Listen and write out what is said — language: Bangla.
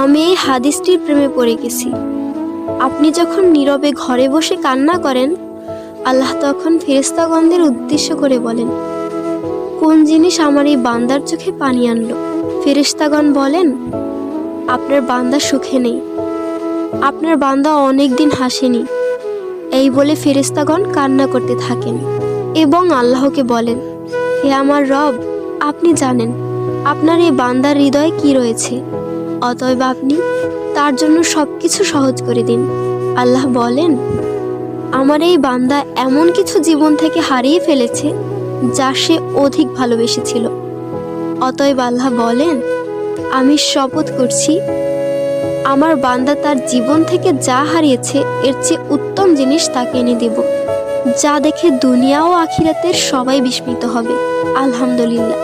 আমি এই হাদিসটির প্রেমে পড়ে গেছি। আপনি যখন নীরবে ঘরে বসে কান্না করেন, আল্লাহ তখন ফেরেশতাগণদের উদ্দেশ্য করে বলেন, কোন জিনিস আমার এই বান্দার চোখে পানি আনলো? ফেরেশতাগণ বলেন, আপনার বান্দা সুখে নেই, আপনার বান্দা অনেক দিন হাসেনি। এই বলে ফেরেশতাগণ কান্না করতে থাকেন এবং আল্লাহকে বলেন, হে আমার রব, আপনি জানেন আপনার এই বান্দার হৃদয়ে কি রয়েছে, অতএব আপনি তার জন্য সবকিছু সহজ করে দিন। আল্লাহ বলেন, আমার এই বান্দা এমন কিছু জীবন থেকে হারিয়ে ফেলেছে যা সে অধিক ভালোবেসেছিল। অতএব আল্লাহ বলেন, আমি শপথ করছি, আমার বান্দা তার জীবন থেকে যা হারিয়েছে এর চেয়ে উত্তম জিনিস তাকে এনে দেব, যা দেখে দুনিয়া ও আখিরাতের সবাই বিস্মিত হবে। আলহামদুলিল্লাহ।